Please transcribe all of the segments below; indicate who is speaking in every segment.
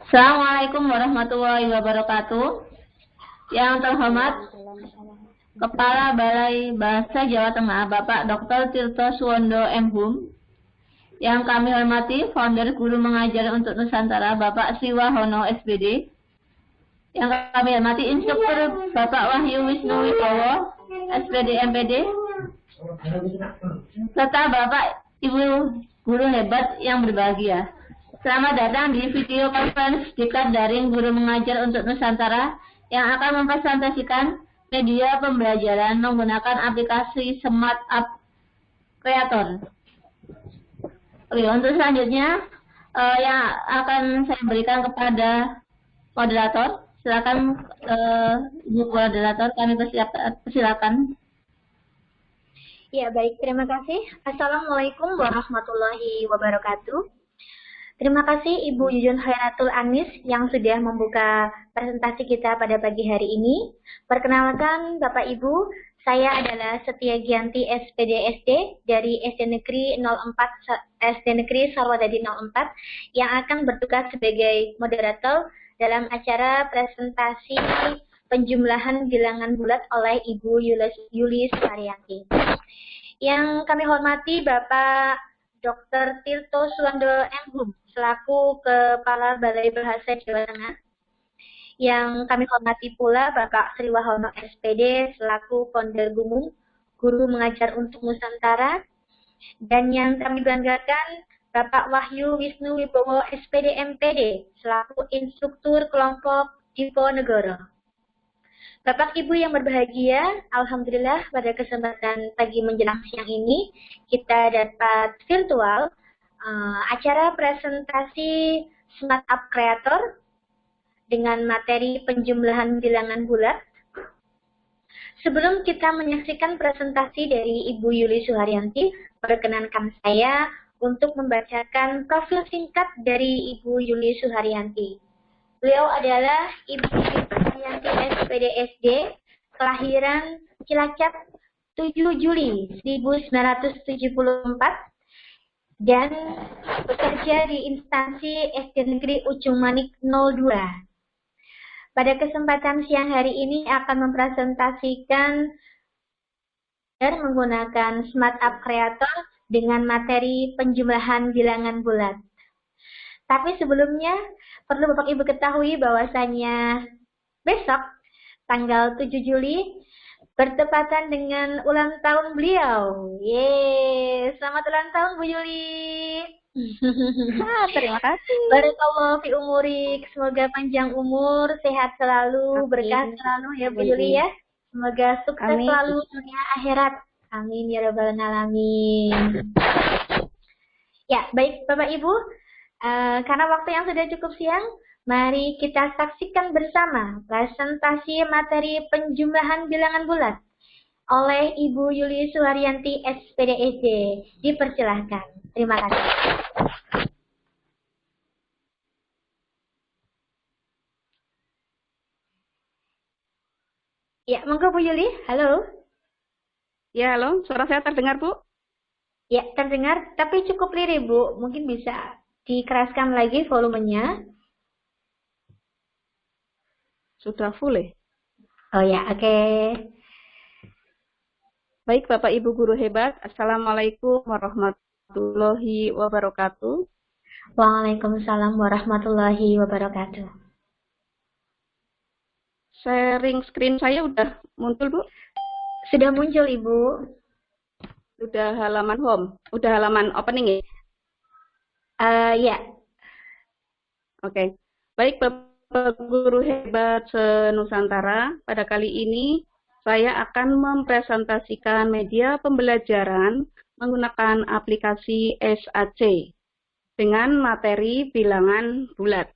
Speaker 1: Assalamualaikum warahmatullahi wabarakatuh. Yang terhormat Kepala Balai Bahasa Jawa Tengah, Bapak Dr. Tirto Suwondo M.Hum. Yang kami hormati Founder Guru Mengajar untuk Nusantara, Bapak Sriwahono SPD. Yang kami hormati Instruktur Bapak Wahyu Wisnu Wibowo SPD MPD. Serta Bapak Ibu Guru hebat yang berbahagia. Selamat datang di video conference Diklat Daring Guru Mengajar untuk Nusantara yang akan mempresentasikan media pembelajaran menggunakan aplikasi Smart App Creator. Oke, untuk selanjutnya yang akan saya berikan kepada moderator. Silakan Ibu moderator, kami persilakan.
Speaker 2: Ya, baik, terima kasih. Assalamualaikum warahmatullahi wabarakatuh. Terima kasih Ibu Yuyun Khairatul Anis yang sudah membuka presentasi kita pada pagi hari ini. Perkenalkan Bapak Ibu, saya adalah Setia Gianti SPD SD dari SD Negeri 04 SD Negeri Sarwadadi 04 yang akan bertugas sebagai moderator dalam acara presentasi penjumlahan bilangan bulat oleh Ibu Yuli Suharyanti. Yang kami hormati Bapak Dr. Tirto Suwondo M.Hum selaku Kepala Balai Bahasa Jawa Tengah. Yang kami hormati pula Bapak Sriwahono SPD selaku Founder Guru Mengajar untuk Nusantara. Dan yang kami banggakan Bapak Wahyu Wisnu Wibowo SPD MPD selaku Instruktur Kelompok Diponegoro. Bapak Ibu yang berbahagia, alhamdulillah pada kesempatan pagi menjelang siang ini kita dapat virtual acara presentasi Smart App Creator dengan materi penjumlahan bilangan bulat. Sebelum kita menyaksikan presentasi dari Ibu Yuli Suharyanti, perkenankan saya untuk membacakan profil singkat dari Ibu Yuli Suharyanti. Beliau adalah Ibu Yuli Suharyanti SPD SD, kelahiran Cilacap 7 Juli 1974, dan bekerja di instansi SD Negeri Ujung Manik 02. Pada kesempatan siang hari ini akan mempresentasikan dan menggunakan Smart App Creator dengan materi penjumlahan bilangan bulat. Tapi sebelumnya perlu Bapak Ibu ketahui bahwasanya besok tanggal 7 Juli bertepatan dengan ulang tahun beliau. Yeay, selamat ulang tahun Bu Yuli.
Speaker 1: Terima kasih.
Speaker 2: Barakallahu fi umurik, semoga panjang umur, sehat selalu, berkah selalu ya Bu Yuli ya. Semoga sukses selalu dunia akhirat. Amin ya rabbal alamin. Ya, baik Bapak Ibu, karena waktu yang sudah cukup siang, mari kita saksikan bersama presentasi materi penjumlahan bilangan bulat oleh Ibu Yuli Suharyanti SPD SD. Dipersilahkan. Terima kasih. Ya, monggo Bu Yuli. Halo.
Speaker 3: Ya, halo. Suara saya terdengar, Bu?
Speaker 2: Ya, terdengar, tapi cukup lirih, Bu. Mungkin bisa dikeraskan lagi volumenya.
Speaker 3: Sudah full ya?
Speaker 2: Oh ya, oke.
Speaker 3: Baik, Bapak Ibu Guru hebat. Assalamualaikum warahmatullahi wabarakatuh.
Speaker 2: Waalaikumsalam warahmatullahi wabarakatuh.
Speaker 3: Sharing screen saya udah muncul, Bu?
Speaker 2: Sudah muncul, Ibu.
Speaker 3: Udah halaman home? Udah halaman opening ya?
Speaker 2: Ya.
Speaker 3: Oke. Baik, Bapak Guru hebat se-Nusantara. Pada kali ini saya akan mempresentasikan media pembelajaran menggunakan aplikasi SAC dengan materi bilangan bulat.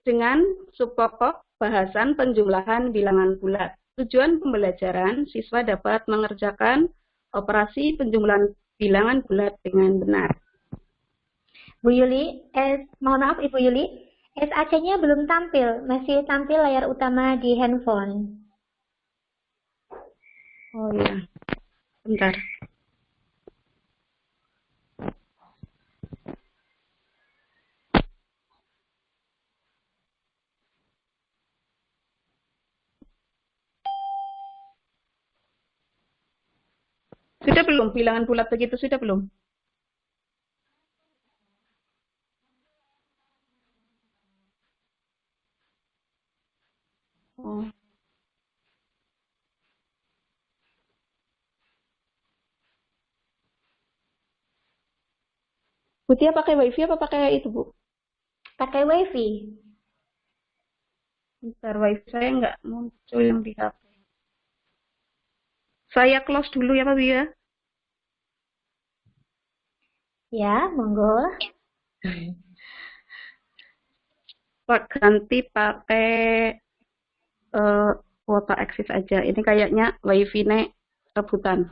Speaker 3: Dengan subpokok bahasan penjumlahan bilangan bulat. Tujuan pembelajaran, siswa dapat mengerjakan operasi penjumlahan bilangan bulat dengan benar.
Speaker 2: Bu Yuli, mohon maaf Ibu Yuli, SAC-nya belum tampil, masih tampil layar utama di handphone.
Speaker 3: Oh iya, bentar. Sudah belum? Bilangan bulat begitu sudah belum? Oh. Bu Tia pakai wifi apa pakai itu, Bu?
Speaker 2: Pakai wifi.
Speaker 3: Bentar, wifi saya nggak muncul yang di HP. Saya close dulu ya, Pak Bu ya.
Speaker 2: Ya, monggo.
Speaker 3: Pak ganti pakai kuota eksis aja. Ini kayaknya wifi-nya rebutan.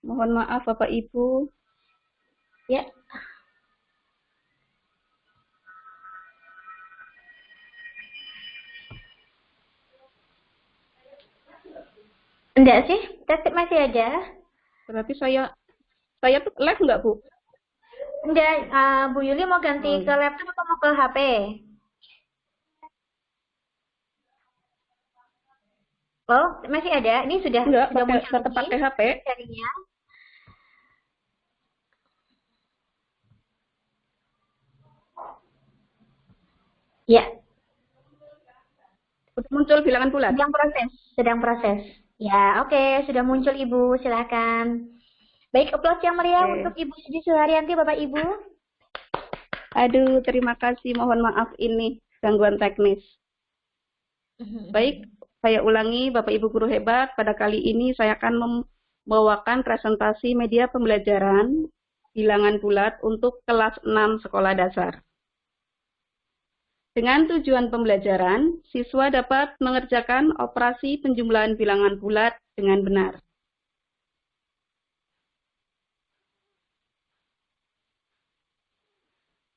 Speaker 3: Mohon maaf Bapak Ibu.
Speaker 2: Ya. Enggak sih, tetap masih ada.
Speaker 3: Berarti saya tuh live nggak, Bu?
Speaker 2: Enggak, Bu Yuli mau ganti ke laptop atau mau ke HP? Oh, masih ada. Ini sudah
Speaker 3: Enggak,
Speaker 2: muncul
Speaker 3: tetap
Speaker 2: lagi
Speaker 3: pakai HP.
Speaker 2: jadinya. Ya,
Speaker 3: Udah muncul bilangan bulat.
Speaker 2: sedang proses. Ya, oke, sudah muncul Ibu, silakan. Baik, aplaus yang meriah untuk Ibu Siti Suharyanti, Bapak Ibu.
Speaker 3: Aduh, terima kasih. Mohon maaf ini gangguan teknis. Baik, saya ulangi Bapak Ibu guru hebat. Pada kali ini saya akan membawakan presentasi media pembelajaran bilangan bulat untuk kelas 6 sekolah dasar. Dengan tujuan pembelajaran, siswa dapat mengerjakan operasi penjumlahan bilangan bulat dengan benar.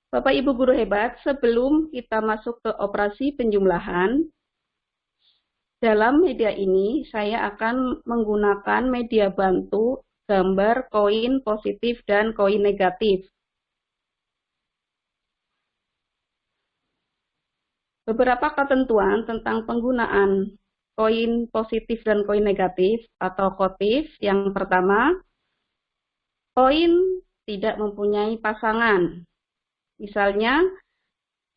Speaker 3: Bapak Ibu guru hebat, sebelum kita masuk ke operasi penjumlahan, dalam media ini saya akan menggunakan media bantu gambar koin positif dan koin negatif. Beberapa ketentuan tentang penggunaan koin positif dan koin negatif atau kotif. Yang pertama, koin tidak mempunyai pasangan. Misalnya,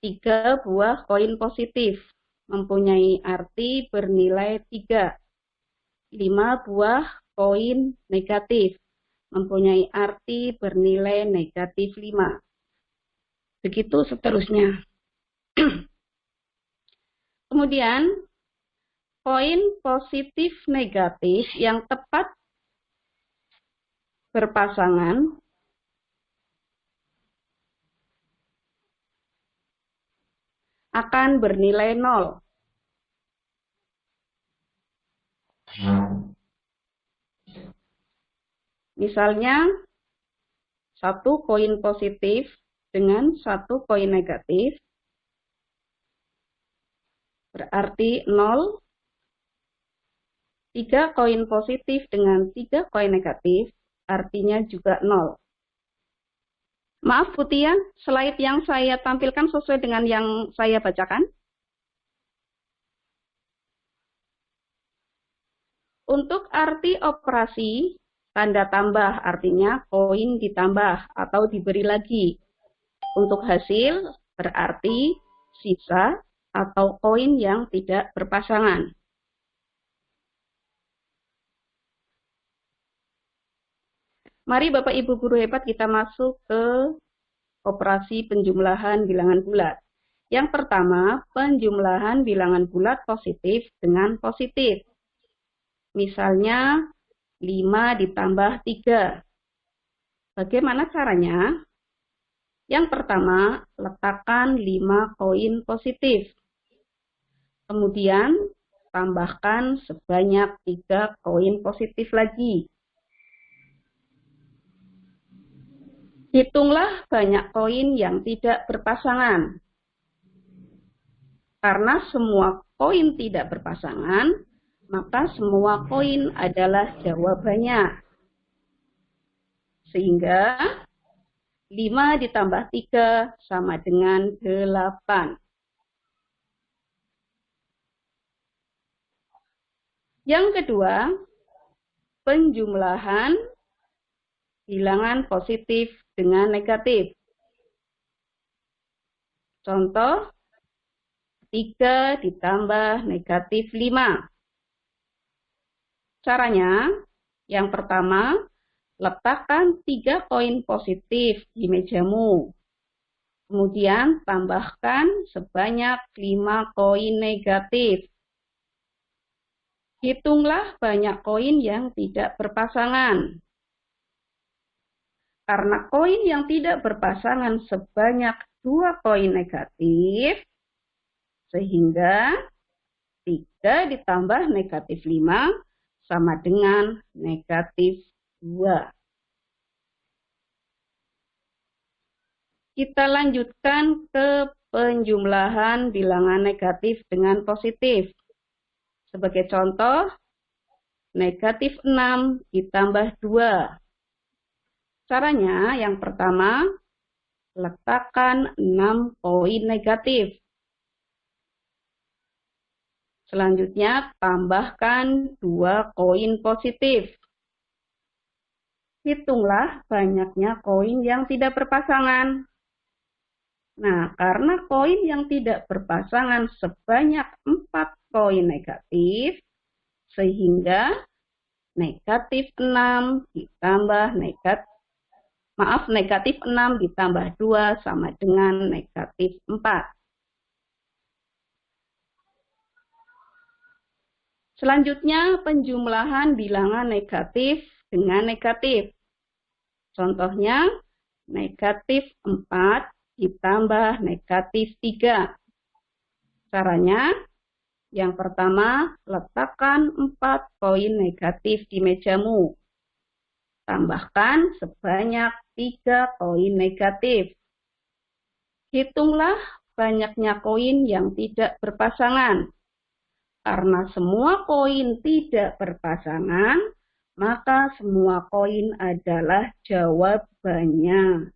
Speaker 3: 3 buah koin positif mempunyai arti bernilai 3. 5 buah koin negatif mempunyai arti bernilai negatif 5. Begitu seterusnya. Kemudian, koin positif negatif yang tepat berpasangan akan bernilai 0. Misalnya, 1 koin positif dengan 1 koin negatif berarti 0. 3 koin positif dengan 3 koin negatif artinya juga 0. Maaf Bu Tia, slide yang saya tampilkan sesuai dengan yang saya bacakan. Untuk arti operasi, tanda tambah artinya koin ditambah atau diberi lagi. Untuk hasil berarti sisa atau koin yang tidak berpasangan. Mari Bapak Ibu guru hebat kita masuk ke operasi penjumlahan bilangan bulat. Yang pertama, penjumlahan bilangan bulat positif dengan positif. Misalnya 5 ditambah 3. Bagaimana caranya? Yang pertama, letakkan 5 koin positif. Kemudian, tambahkan sebanyak 3 koin positif lagi. Hitunglah banyak koin yang tidak berpasangan. Karena semua koin tidak berpasangan, maka semua koin adalah jawabannya. Sehingga 5 ditambah 3 sama dengan 8. Yang kedua, penjumlahan bilangan positif dengan negatif. Contoh, 3 ditambah negatif 5. Caranya, yang pertama, letakkan 3 koin positif di mejamu. Kemudian tambahkan sebanyak 5 koin negatif. Hitunglah banyak koin yang tidak berpasangan. Karena koin yang tidak berpasangan sebanyak 2 koin negatif, sehingga 3 ditambah negatif 5 sama dengan negatif 2. Kita lanjutkan ke penjumlahan bilangan negatif dengan positif. Sebagai contoh, negatif 6 ditambah 2. Caranya yang pertama, letakkan 6 koin negatif. Selanjutnya, tambahkan 2 koin positif. Hitunglah banyaknya koin yang tidak berpasangan. Nah, karena koin yang tidak berpasangan sebanyak 4 koin negatif, sehingga negatif 6 ditambah negatif 6 ditambah 2 sama dengan negatif 4. Selanjutnya, penjumlahan bilangan negatif dengan negatif. Contohnya, negatif 4 ditambah negatif 3. Caranya, yang pertama, letakkan 4 koin negatif di mejamu. Tambahkan sebanyak 3 koin negatif. Hitunglah banyaknya koin yang tidak berpasangan. Karena semua koin tidak berpasangan, maka semua koin adalah jawabannya.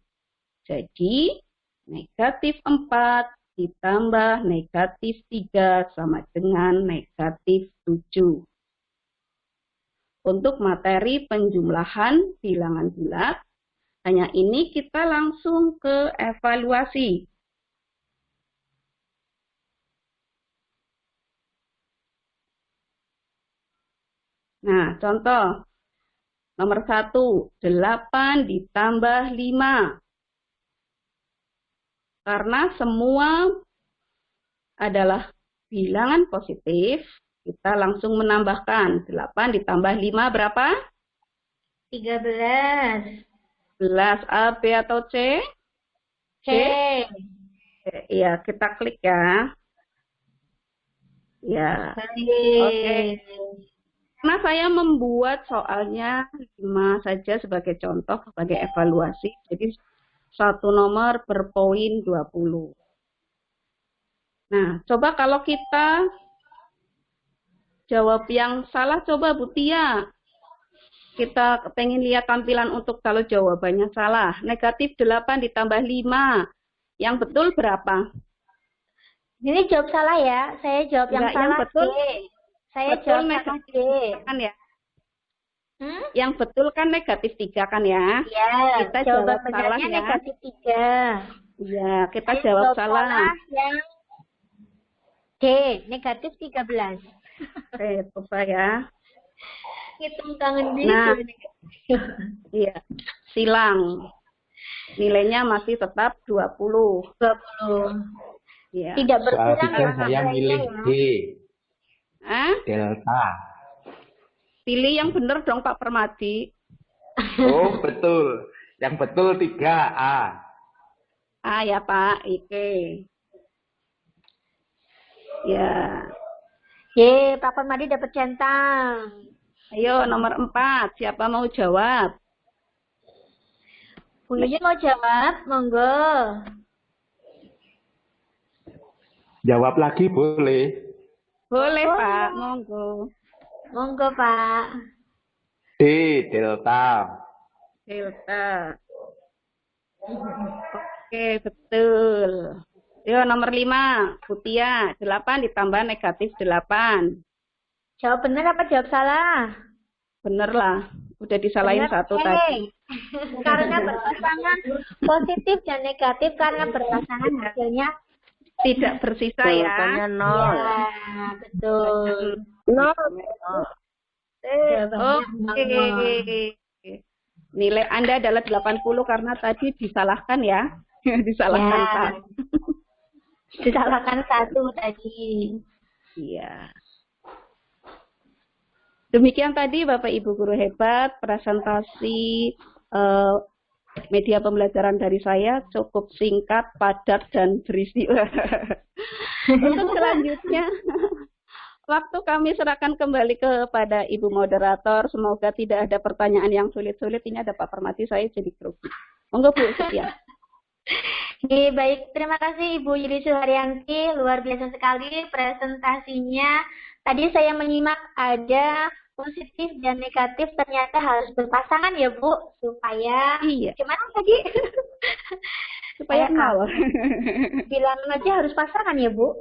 Speaker 3: Jadi, negatif 4 ditambah negatif 3 sama dengan negatif 7. Untuk materi penjumlahan bilangan bulat, hanya ini kita langsung ke evaluasi. Nah, contoh. Nomor 1, 8 ditambah 5. Karena semua adalah bilangan positif, kita langsung menambahkan. 8 ditambah 5 berapa?
Speaker 2: 13.
Speaker 3: 11. A, B, atau C?
Speaker 2: C.
Speaker 3: Iya, kita klik ya. Ya.
Speaker 2: Oke.
Speaker 3: Karena saya membuat soalnya 5 saja sebagai contoh, sebagai evaluasi. Jadi, satu nomor per poin 20. Nah, coba kalau kita jawab yang salah, coba Bu Tia. Kita pengen lihat tampilan untuk kalau jawabannya salah. Negatif 8 ditambah 5. Yang betul berapa?
Speaker 2: Ini jawab salah ya. Saya jawab yang salah,
Speaker 3: betul.
Speaker 2: D. Saya jawab salah, D.
Speaker 3: Kan ya? Yang betul kan negatif 3 kan ya?
Speaker 2: Iya,
Speaker 3: kita jawab salah ya.
Speaker 2: Negatif 3.
Speaker 3: Iya, kita jawab salah.
Speaker 2: Yang D, negatif 13.
Speaker 3: Oke, coba ya.
Speaker 2: Hitung tangan di.
Speaker 3: Nah, iya, silang. Nilainya masih tetap 20.
Speaker 2: 20.
Speaker 3: Iya.
Speaker 2: Tidak
Speaker 4: Soal
Speaker 2: berkurang
Speaker 4: 3 saya milih D. Delta.
Speaker 3: Pilih yang benar dong Pak Permadi.
Speaker 4: Oh, betul. Yang betul 3A.
Speaker 3: A ya Pak, Oke. Ya.
Speaker 2: Ye, Pak Permadi dapat centang.
Speaker 3: Ayo nomor 4, siapa mau jawab?
Speaker 2: Bu Yuyun mau jawab, monggo.
Speaker 4: Jawab lagi boleh?
Speaker 3: Boleh Pak, monggo.
Speaker 2: Monggo Pak.
Speaker 4: D, delta.
Speaker 3: Delta. Oke, betul. Yo, nomor 5, Butia, 8 ditambah negatif 8.
Speaker 2: Jawab benar apa jawab salah?
Speaker 3: Bener lah, udah disalahin
Speaker 2: Benar,
Speaker 3: satu
Speaker 2: oke.
Speaker 3: tadi.
Speaker 2: Karena berpasangan positif dan negatif, karena berpasangan hasilnya
Speaker 3: Tidak bersisa ya.
Speaker 5: Jawabannya
Speaker 2: ya,
Speaker 5: 0.
Speaker 2: betul.
Speaker 5: 0.
Speaker 3: Oke. Nilai Anda adalah 80 karena tadi disalahkan ya. Disalahkan
Speaker 2: Ya.
Speaker 3: Pak.
Speaker 2: Disalahkan satu tadi.
Speaker 3: Iya. Demikian tadi Bapak Ibu guru hebat, presentasi media pembelajaran dari saya cukup singkat, padat, dan berisi. Untuk selanjutnya, waktu kami serahkan kembali kepada Ibu Moderator. Semoga tidak ada pertanyaan yang sulit-sulit. Ini ada Pak Permati, saya jadi grogi. Monggo Bu Setia.
Speaker 2: Baik, terima kasih Ibu Yudi Suharyanti, luar biasa sekali presentasinya. Tadi saya menyimak ada positif dan negatif, ternyata harus berpasangan ya Bu, supaya
Speaker 3: Iya.
Speaker 2: gimana tadi?
Speaker 3: Supaya nol.
Speaker 2: Bilang aja harus pasangan ya Bu.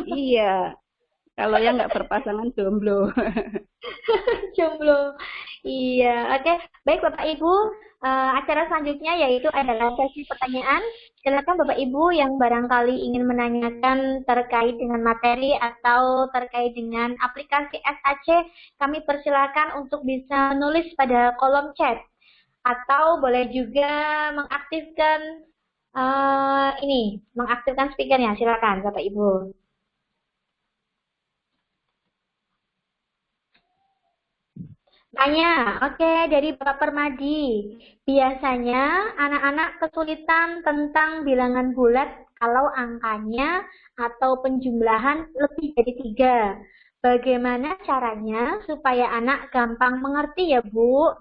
Speaker 3: Iya. Kalau yang nggak berpasangan jomblo.
Speaker 2: Jomblo. Iya, oke. Baik Bapak Ibu, acara selanjutnya yaitu adalah sesi pertanyaan. Silakan Bapak Ibu yang barangkali ingin menanyakan terkait dengan materi atau terkait dengan aplikasi SAC, kami persilakan untuk bisa menulis pada kolom chat. Atau boleh juga mengaktifkan mengaktifkan speakernya. Silakan Bapak Ibu. Tanya, oke, dari Bapak Permadi. Biasanya anak-anak kesulitan tentang bilangan bulat kalau angkanya atau penjumlahan lebih dari 3. Bagaimana caranya supaya anak gampang mengerti ya Bu?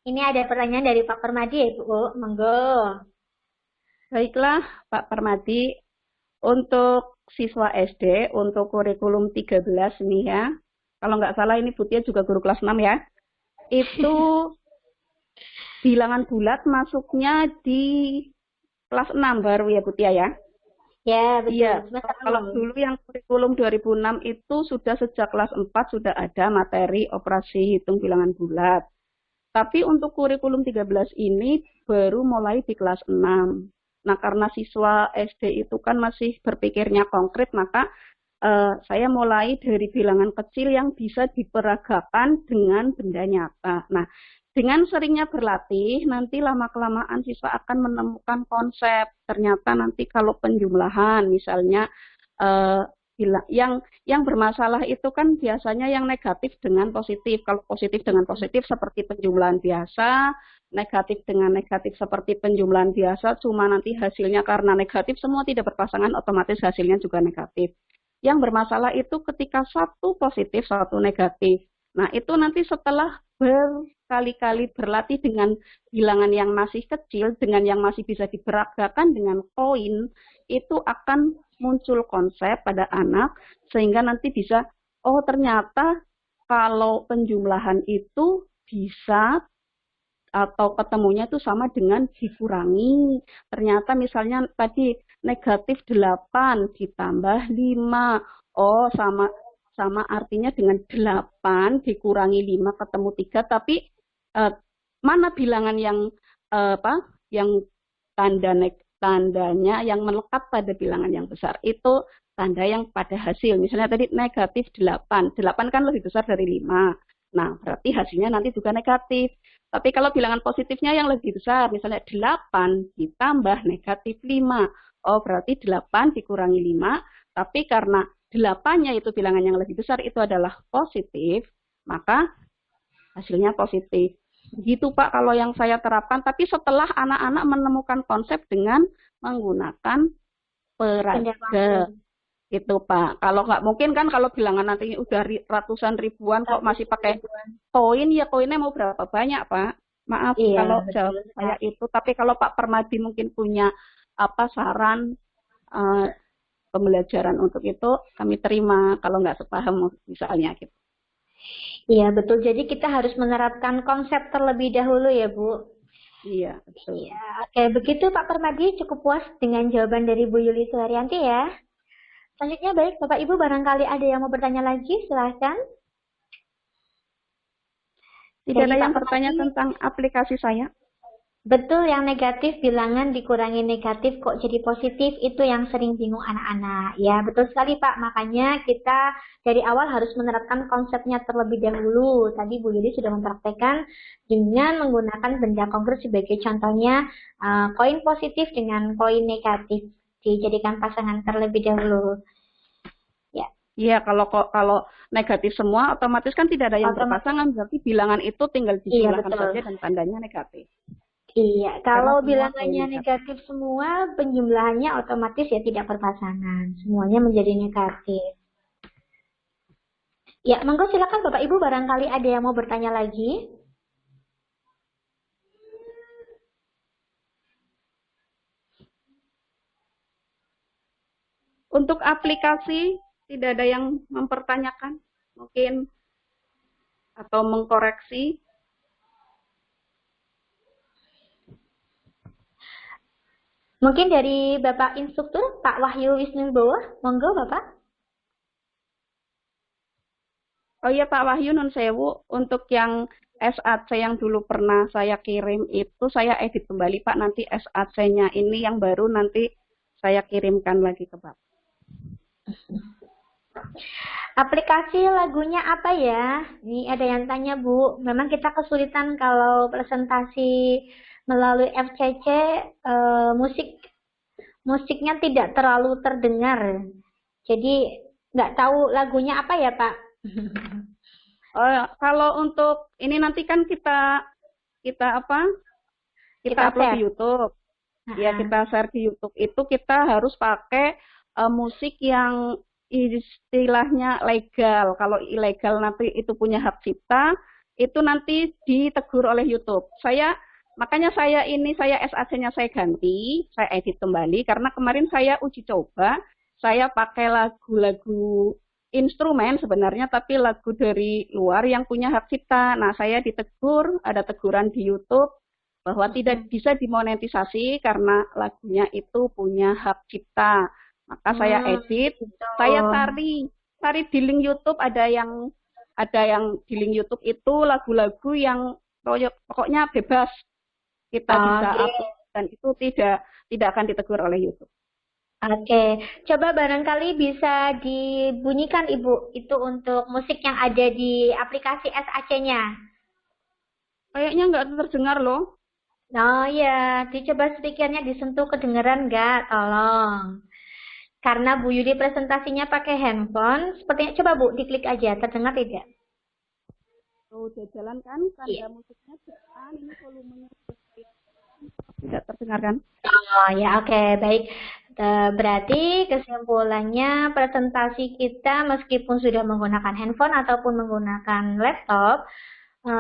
Speaker 2: Ini ada pertanyaan dari Pak Permadi ya Bu, monggo.
Speaker 3: Baiklah Pak Permadi, untuk siswa SD, untuk kurikulum 13 nih ya, kalau nggak salah ini Butia juga guru kelas 6 ya, itu bilangan bulat masuknya di kelas 6 baru ya Butia ya?
Speaker 2: Ya, betul.
Speaker 3: Iya, kalau dulu yang kurikulum 2006 itu sudah sejak kelas 4 sudah ada materi operasi hitung bilangan bulat. Tapi untuk kurikulum 13 ini baru mulai di kelas 6. Nah, karena siswa SD itu kan masih berpikirnya konkret, maka saya mulai dari bilangan kecil yang bisa diperagakan dengan benda nyata. Nah, dengan seringnya berlatih, nanti lama-kelamaan siswa akan menemukan konsep. Ternyata nanti kalau penjumlahan, misalnya yang bermasalah itu kan biasanya yang negatif dengan positif. Kalau positif dengan positif seperti penjumlahan biasa, negatif dengan negatif seperti penjumlahan biasa, cuma nanti hasilnya karena negatif semua tidak berpasangan, otomatis hasilnya juga negatif. Yang bermasalah itu ketika satu positif, satu negatif. Nah, itu nanti setelah berkali-kali berlatih dengan bilangan yang masih kecil, dengan yang masih bisa diperagakan dengan koin, itu akan muncul konsep pada anak, sehingga nanti bisa, oh ternyata kalau penjumlahan itu bisa atau ketemunya itu sama dengan dikurangi. Ternyata misalnya tadi negatif 8 ditambah 5. Oh, sama artinya dengan 8 dikurangi 5 ketemu 3, tapi mana bilangan yang yang tandanya yang melekat pada bilangan yang besar itu tanda yang pada hasil. Misalnya tadi negatif 8. 8 kan lebih besar dari 5. Nah, berarti hasilnya nanti juga negatif. Tapi kalau bilangan positifnya yang lebih besar, misalnya 8 ditambah negatif 5. Oh, berarti 8 dikurangi 5. Tapi karena 8-nya itu bilangan yang lebih besar itu adalah positif, maka hasilnya positif. Begitu Pak kalau yang saya terapkan. Tapi setelah anak-anak menemukan konsep dengan menggunakan peraga. Gitu Pak. Kalau nggak mungkin kan kalau bilangan nanti udah ratusan ribuan kok masih pakai koin, ya koinnya mau berapa banyak Pak? Maaf iya, kalau jawab saya itu. Tapi kalau Pak Permadi mungkin punya saran pembelajaran untuk itu, kami terima kalau nggak sepaham misalnya gitu.
Speaker 2: Iya betul. Jadi kita harus menerapkan konsep terlebih dahulu ya Bu.
Speaker 3: Iya, betul.
Speaker 2: Ya, oke, begitu Pak Permadi, cukup puas dengan jawaban dari Bu Yuli Suharyanti ya. Selanjutnya baik, Bapak Ibu barangkali ada yang mau bertanya lagi, silahkan.
Speaker 3: Tidak
Speaker 2: Jadi
Speaker 3: ada yang
Speaker 2: Pak
Speaker 3: bertanya
Speaker 2: Permadi,
Speaker 3: tentang aplikasi saya.
Speaker 2: betul yang negatif bilangan dikurangi negatif kok jadi positif, itu yang sering bingung anak-anak. Ya, betul sekali Pak, makanya kita dari awal harus menerapkan konsepnya terlebih dahulu. Tadi Bu Yuli sudah mempraktekkan dengan menggunakan benda konkret sebagai contohnya koin positif dengan koin negatif. Dijadikan pasangan terlebih dahulu. Ya,
Speaker 3: Iya, kalau negatif semua, otomatis kan tidak ada yang
Speaker 2: otomatis.
Speaker 3: berpasangan, berarti bilangan itu tinggal
Speaker 2: Iya,
Speaker 3: dijumlahkan
Speaker 2: betul.
Speaker 3: saja dan tandanya negatif.
Speaker 2: Iya,
Speaker 3: Karena
Speaker 2: kalau
Speaker 3: semua
Speaker 2: bilangannya
Speaker 3: koin
Speaker 2: negatif semua, penjumlahannya otomatis ya tidak berpasangan. Semuanya menjadi negatif. Ya, monggo silakan Bapak Ibu barangkali ada yang mau bertanya lagi.
Speaker 3: Untuk aplikasi, tidak ada yang mempertanyakan, mungkin, atau mengkoreksi.
Speaker 2: Mungkin dari Bapak Instruktur, Pak Wahyu Wisnubowo, monggo Bapak.
Speaker 3: Oh iya Pak Wahyu, nun sewu, untuk yang SAC yang dulu pernah saya kirim itu saya edit kembali Pak, nanti SAC-nya ini yang baru nanti saya kirimkan lagi ke Bapak.
Speaker 2: Aplikasi lagunya apa ya? Ini ada yang tanya Bu, memang kita kesulitan kalau presentasi melalui FCC, musiknya tidak terlalu terdengar. Jadi nggak tahu lagunya apa ya Pak?
Speaker 3: Kalau untuk ini nanti kan kita apa? Kita upload
Speaker 2: share.
Speaker 3: di YouTube. Ya, kita share di YouTube itu kita harus pakai musik yang istilahnya legal. Kalau ilegal nanti itu punya hak cipta, itu nanti ditegur oleh YouTube. Makanya saya SAC-nya saya ganti, saya edit kembali karena kemarin saya uji coba, saya pakai lagu-lagu instrumen sebenarnya tapi lagu dari luar yang punya hak cipta. Nah, saya ditegur, ada teguran di YouTube bahwa tidak bisa dimonetisasi karena lagunya itu punya hak cipta. Maka saya edit, saya cari di link YouTube, ada yang di link YouTube itu lagu-lagu yang pokoknya bebas kita bisa upload dan itu tidak akan ditegur oleh YouTube.
Speaker 2: Oke, coba barangkali bisa dibunyikan Ibu itu untuk musik yang ada di aplikasi SAC-nya.
Speaker 3: Kayaknya nggak terdengar loh.
Speaker 2: Oh ya, dicoba speakernya disentuh kedengeran nggak? Tolong. Karena Bu Yudi presentasinya pakai handphone, sepertinya coba Bu diklik aja, terdengar tidak?
Speaker 3: Tuh, udah jalan kan, tanda musiknya cepetan, ini volumenya tidak terdengar kan?
Speaker 2: Oh ya, oke, baik. Berarti kesimpulannya presentasi kita meskipun sudah menggunakan handphone ataupun menggunakan laptop,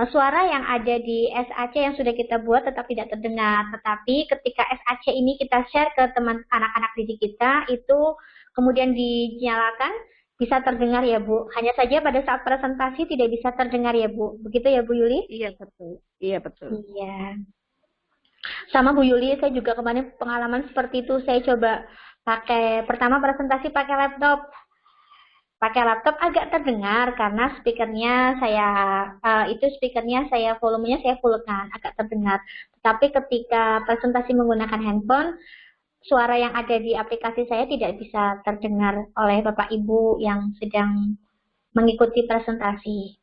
Speaker 2: suara yang ada di SAC yang sudah kita buat tetap tidak terdengar. Tetapi ketika SAC ini kita share ke teman anak-anak didik kita, itu kemudian dinyalakan, bisa terdengar ya Bu. Hanya saja pada saat presentasi tidak bisa terdengar ya Bu. Begitu ya Bu Yuli?
Speaker 3: Iya betul. Iya betul.
Speaker 2: Iya. Sama Bu Yuli, saya juga kemarin pengalaman seperti itu. Saya coba pertama presentasi pakai laptop. Pakai laptop agak terdengar karena speakernya volumenya saya fullkan, agak terdengar. Tapi ketika presentasi menggunakan handphone, suara yang ada di aplikasi saya tidak bisa terdengar oleh Bapak Ibu yang sedang mengikuti presentasi.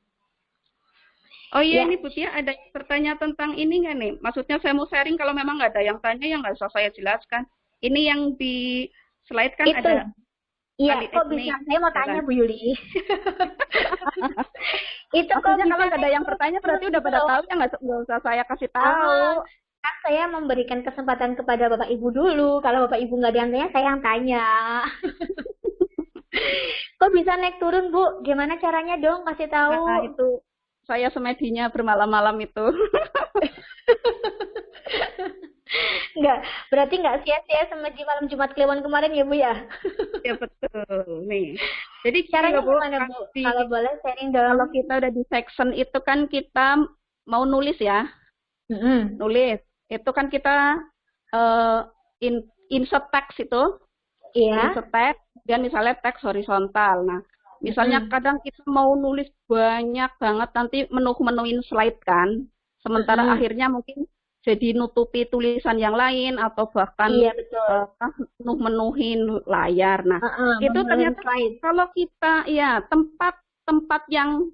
Speaker 3: Oh iya, ini Bu Tia ada yang bertanya tentang ini nggak nih? Maksudnya saya mau sharing, kalau memang nggak ada yang tanya ya nggak usah saya jelaskan. Ini yang di slide kan
Speaker 2: itu.
Speaker 3: ada.
Speaker 2: Iya, kok bisa? Saya mau tanya Bu Yuli. Itu kok bisa
Speaker 3: kalau nggak ada yang bertanya berarti udah pada tahu ya, nggak usah saya kasih tahu.
Speaker 2: Kan saya memberikan kesempatan kepada Bapak Ibu dulu. Kalau Bapak Ibu nggak ada yang tanya, saya yang tanya. Kok bisa naik turun Bu? Gimana caranya dong? Kasih tahu.
Speaker 3: Nah, itu saya semedinya bermalam-malam itu.
Speaker 2: Berarti nggak sia-sia semedi malam Jumat Kliwon kemarin ya Bu ya?
Speaker 3: Ya betul nih. Jadi
Speaker 2: caranya gimana Bu? Kalau boleh sharing dong.
Speaker 3: Kalau kita udah di section itu kan kita mau nulis ya. Nulis. itu kan kita eh, insert text itu,
Speaker 2: Iya.
Speaker 3: insert text, dan misalnya teks horizontal. Nah, misalnya kadang kita mau nulis banyak banget, nanti menuhin slide kan, sementara akhirnya mungkin jadi nutupi tulisan yang lain atau bahkan
Speaker 2: Iya, betul.
Speaker 3: menuhin layar. Nah, itu ternyata
Speaker 2: slide.
Speaker 3: kalau kita ya tempat yang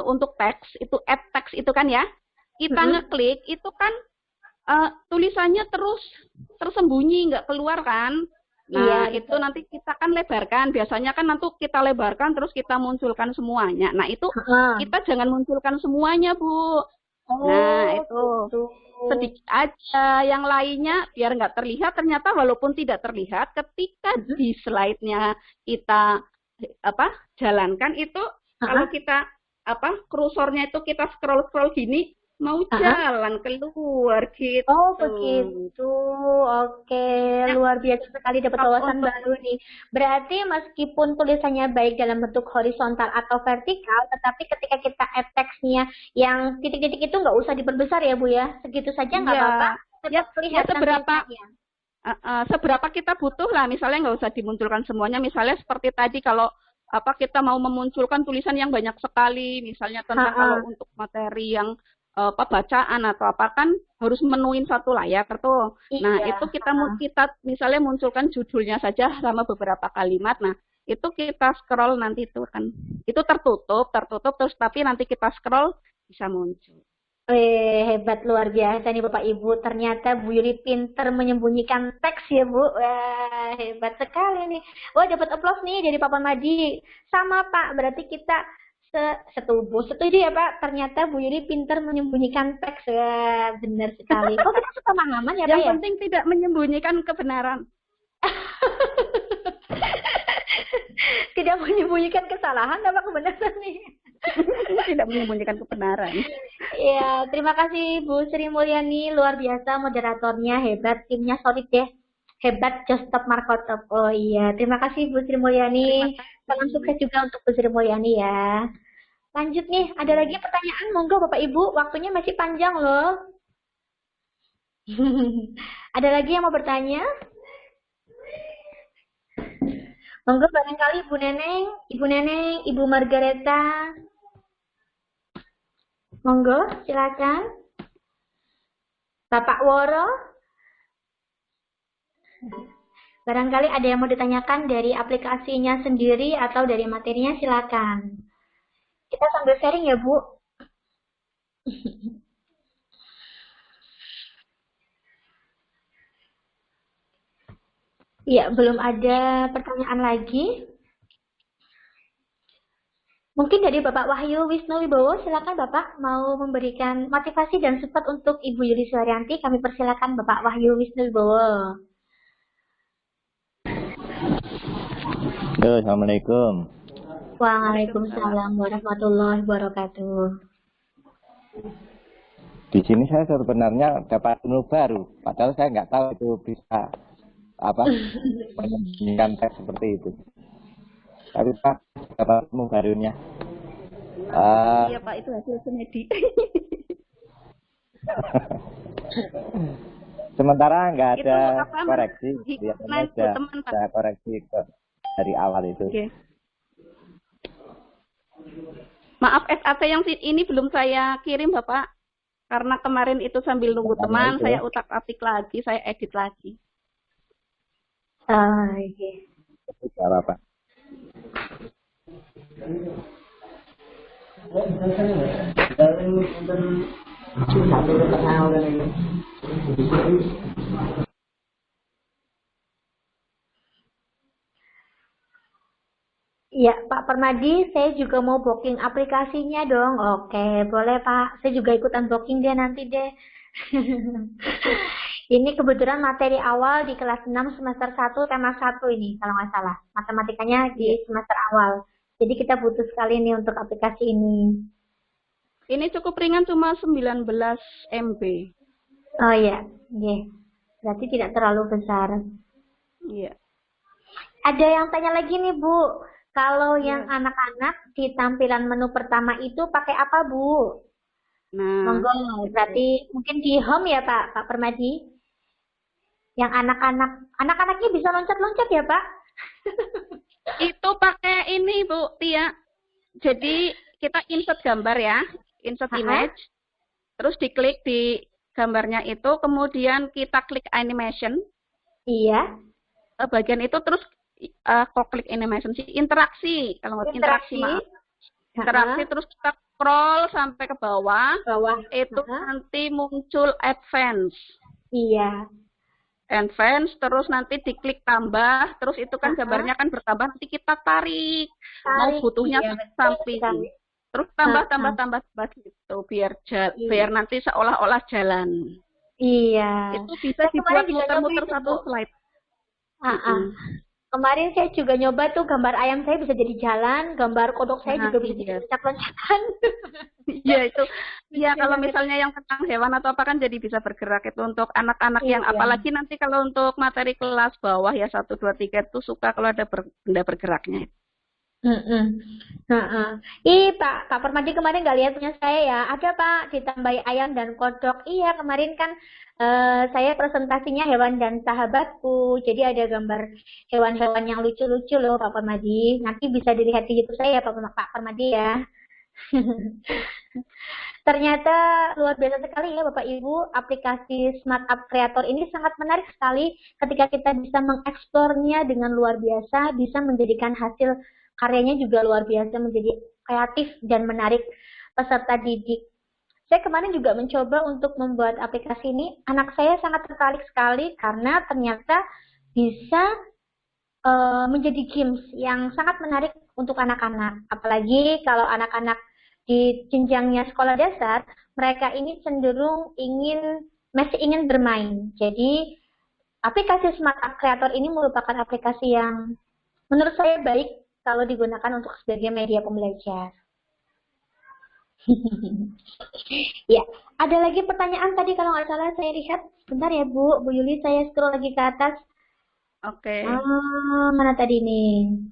Speaker 3: untuk teks itu add text itu kan ya, kita ngeklik itu kan tulisannya terus tersembunyi, nggak keluar kan. Nah, itu nanti kita kan lebarkan. Biasanya kan nanti kita lebarkan terus kita munculkan semuanya. Nah, itu kita jangan munculkan semuanya, Bu. Nah, itu sedikit aja. Yang lainnya biar nggak terlihat. Ternyata walaupun tidak terlihat, ketika di slide-nya kita jalankan itu, kalau kita kursornya itu kita scroll gini, mau jalan keluar gitu.
Speaker 2: Oh, begitu. Oke, luar biasa sekali dapat wawasan baru nih. Berarti meskipun tulisannya baik dalam bentuk horizontal atau vertikal, tetapi ketika kita add text-nya yang titik-titik itu nggak usah diperbesar ya, Bu ya. Segitu saja nggak apa-apa.
Speaker 3: Ya, seberapa kita butuh lah. Misalnya nggak usah dimunculkan semuanya. Misalnya seperti tadi kalau kita mau memunculkan tulisan yang banyak sekali, misalnya tentang kalau untuk materi yang bacaan atau apa kan harus menuin satu layar tuh. Nah, itu kita misalnya munculkan judulnya saja sama beberapa kalimat. Nah, itu kita scroll nanti itu kan. Itu tertutup terus tapi nanti kita scroll bisa muncul.
Speaker 2: Hebat, luar biasa nih Bapak Ibu. Ternyata Bu Yuli pinter menyembunyikan teks ya, Bu. Wah, hebat sekali nih. Wah, dapat aplaus nih dari Pak Madi. Sama Pak, berarti kita setuju ya Pak. Ternyata Bu Yuli pinter menyembunyikan teks. Wah, benar sekali. Oh, kita sepemahaman ya Pak ya?
Speaker 3: Yang penting tidak menyembunyikan kebenaran.
Speaker 2: Tidak menyembunyikan kesalahan apa kebenaran nih?
Speaker 3: Tidak menyembunyikan kebenaran.
Speaker 2: Ya, terima kasih Bu Sri Mulyani, luar biasa moderatornya, hebat, timnya solid deh. Hebat, just stop Markotop. Oh iya, terima kasih Bu Sri Mulyani. Salam sukses juga untuk Bu Sri Mulyani ya. Lanjut nih, ada lagi pertanyaan, monggo Bapak Ibu, waktunya masih panjang loh. Ada lagi yang mau bertanya? Monggo barangkali Ibu Neneng, Ibu Margareta. Monggo, silakan. Bapak Woro. Barangkali ada yang mau ditanyakan dari aplikasinya sendiri atau dari materinya, silakan. Kita sambil sharing ya, Bu. Ya, belum ada pertanyaan lagi. Mungkin dari Bapak Wahyu Wisnu Wibowo, silakan Bapak mau memberikan motivasi dan support untuk Ibu Yuli Suharyanti. Kami persilakan Bapak Wahyu Wisnu Wibowo.
Speaker 5: Assalamualaikum.
Speaker 2: Waalaikumsalam warahmatullahi wabarakatuh.
Speaker 5: Di sini saya sebenarnya dapat ilmu baru, padahal saya nggak tahu itu bisa menyembunyikan teks seperti itu. Tapi Pak dapat ilmu barunya.
Speaker 3: Iya Pak, itu hasil semedi.
Speaker 5: Sementara nggak ada
Speaker 3: itu
Speaker 5: koreksi, biasanya ada koreksi dari awal itu.
Speaker 3: Okay. Maaf, SAT yang ini belum saya kirim Bapak, karena kemarin itu sambil nunggu teman, saya utak-atik lagi, saya edit lagi.
Speaker 2: Oke.
Speaker 5: Cara Pak.
Speaker 2: Ya, Pak Permadi, saya juga mau booking aplikasinya dong. Oke, boleh Pak. Saya juga ikutan booking deh nanti deh. Ini kebetulan materi awal di kelas 6 semester 1 tema 1 ini, kalau nggak salah. Matematikanya di semester awal. Jadi kita butuh sekali nih untuk aplikasi ini.
Speaker 3: Ini cukup ringan, cuma 19 MB.
Speaker 2: Oh iya, yeah. Berarti tidak terlalu besar.
Speaker 3: Iya.
Speaker 2: Ada yang tanya lagi nih Bu, kalau yang anak-anak di tampilan menu pertama itu pakai apa Bu?
Speaker 3: Nah,
Speaker 2: Monggo, berarti mungkin di home ya Pak Permadi. Yang anak-anaknya bisa loncat-loncat ya Pak?
Speaker 3: itu pakai ini Bu Tia. Jadi kita insert gambar ya, insert image, terus diklik di gambarnya itu, kemudian kita klik animation.
Speaker 2: Iya.
Speaker 3: Bagian itu terus kok klik animation sih, interaksi, kalau nggak interaksi maaf. Interaksi terus kita scroll sampai ke bawah, itu nanti muncul advance.
Speaker 2: Iya.
Speaker 3: Advance, terus nanti diklik tambah, terus itu kan gambarnya kan bertambah, nanti kita tarik mau butuhnya samping. Terus tambah gitu, biar nanti seolah-olah jalan.
Speaker 2: Iya.
Speaker 3: Itu bisa dibuat muter-muter satu slide.
Speaker 2: Kemarin saya juga nyoba tuh, gambar ayam saya bisa jadi jalan, gambar kodok saya juga bisa jadi loncat-loncatan.
Speaker 3: Iya itu. Iya kalau misalnya yang tentang hewan atau apa kan jadi bisa bergerak, itu untuk anak-anak yang apalagi nanti kalau untuk materi kelas bawah ya 1, 2, 3 itu suka kalau ada benda bergeraknya.
Speaker 2: Pak Permadi kemarin nggak lihat punya saya ya. Ada Pak, ditambahi ayam dan kodok. Iya, kemarin kan saya presentasinya hewan dan sahabatku. Jadi ada gambar hewan-hewan yang lucu-lucu loh Pak Permadi. Nanti bisa dilihat di YouTube saya Pak Permadi ya. Ternyata luar biasa sekali ya Bapak Ibu, aplikasi Smart App Creator ini sangat menarik sekali ketika kita bisa mengeksplornya dengan luar biasa, bisa menjadikan hasil karyanya juga luar biasa, menjadi kreatif dan menarik peserta didik. Saya kemarin juga mencoba untuk membuat aplikasi ini, anak saya sangat tertarik sekali karena ternyata bisa menjadi games yang sangat menarik untuk anak-anak. Apalagi kalau anak-anak di jenjangnya sekolah dasar, mereka ini cenderung masih ingin bermain. Jadi aplikasi Smart App Creator ini merupakan aplikasi yang menurut saya baik kalau digunakan untuk sebagai media pembelajar. Ya, ada lagi pertanyaan tadi kalau nggak salah saya lihat. Sebentar ya Bu Yuli, saya scroll lagi ke atas.
Speaker 3: Oke.
Speaker 2: Mana tadi nih?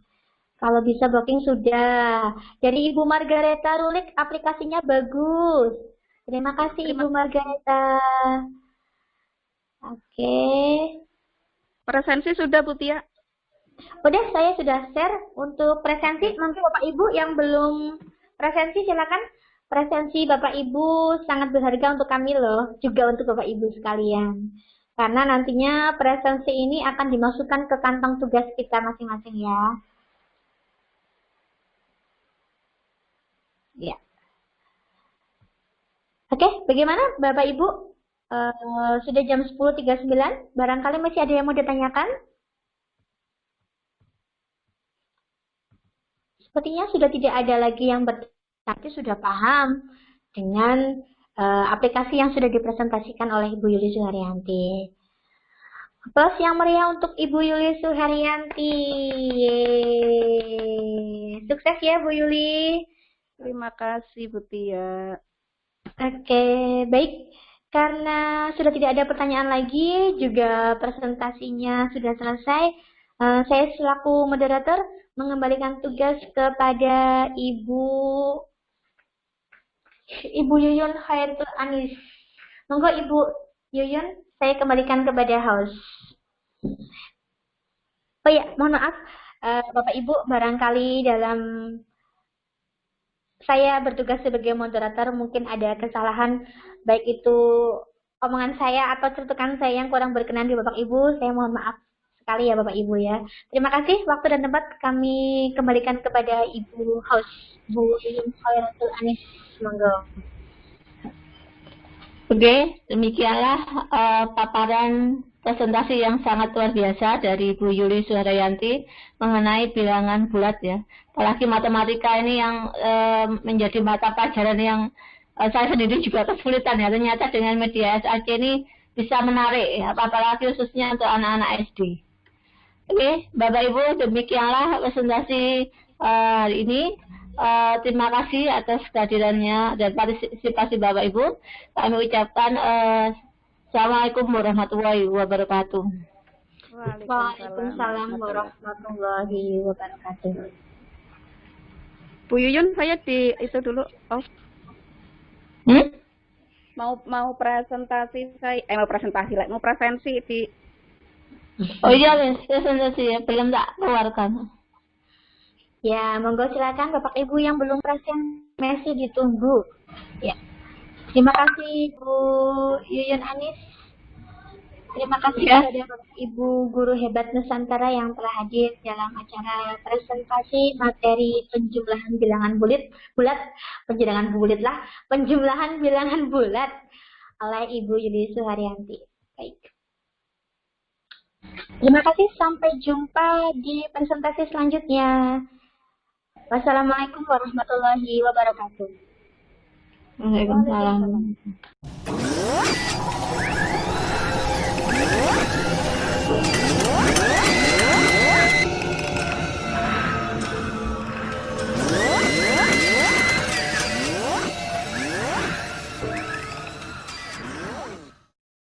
Speaker 2: Kalau bisa blocking sudah. Dari Ibu Margareta Rulik, aplikasinya bagus. Terima kasih Ibu Margareta. Oke.
Speaker 3: Presensi sudah Bu Tia?
Speaker 2: Udah, saya sudah share untuk presensi. Nanti Bapak Ibu yang belum presensi silakan. Presensi Bapak Ibu sangat berharga untuk kami loh, juga untuk Bapak Ibu sekalian. Karena nantinya presensi ini akan dimasukkan ke kantong tugas kita masing-masing ya. Ya. Oke, bagaimana Bapak Ibu? Sudah jam 10.39, barangkali masih ada yang mau ditanyakan? Sepertinya sudah tidak ada lagi yang berarti sudah paham dengan aplikasi yang sudah dipresentasikan oleh Ibu Yuli Suharyanti. Plus yang meriah untuk Ibu Yuli Suharyanti. Yeay. Sukses ya Bu Yuli.
Speaker 3: Terima kasih Bu Tia.
Speaker 2: Oke, baik. Karena sudah tidak ada pertanyaan lagi, juga presentasinya sudah selesai, saya selaku moderator mengembalikan tugas kepada Ibu Yuyun Khairatul Anis. Monggo Ibu Yuyun, saya kembalikan kepada host. Oh ya, mohon maaf, Bapak Ibu, barangkali dalam saya bertugas sebagai moderator mungkin ada kesalahan, baik itu omongan saya atau cetukan saya yang kurang berkenan di Bapak Ibu, saya mohon maaf sekali ya Bapak Ibu ya. Terima kasih, waktu dan tempat kami kembalikan kepada Ibu host, Bu Yuyun Khairatul Anis. Monggo.
Speaker 1: Oke, demikianlah paparan presentasi yang sangat luar biasa dari Bu Yuli Suharyanti mengenai bilangan bulat ya. Apalagi matematika ini yang menjadi mata pelajaran yang saya sendiri juga kesulitan ya. Ternyata dengan media SAC ini bisa menarik ya, apalagi khususnya untuk anak-anak SD. Oke, Bapak Ibu, demikianlah presentasi hari ini. Terima kasih atas kehadirannya dan partisipasi Bapak Ibu. Kami ucapkan Assalamualaikum warahmatullahi wabarakatuh.
Speaker 2: Waalaikumsalam warahmatullahi wabarakatuh.
Speaker 3: Bu Yuyun, saya di itu dulu off. mau presentasi saya mau presentasi lagi, mau presensi di
Speaker 1: Oh iya, Lis, presentasi belum tak keluarkan.
Speaker 2: Ya, monggo silakan Bapak Ibu yang belum present masih ditunggu. Ya. Terima kasih Bu Yuyun Anis. Terima kasih
Speaker 1: Ya.
Speaker 2: kepada Bapak Ibu guru hebat Nusantara yang telah hadir dalam acara presentasi materi penjumlahan bilangan penjumlahan bilangan bulat oleh Ibu Yuli Suharyanti. Baik. Terima kasih, sampai jumpa di presentasi selanjutnya. Wassalamualaikum warahmatullahi wabarakatuh.
Speaker 1: Waalaikumsalam.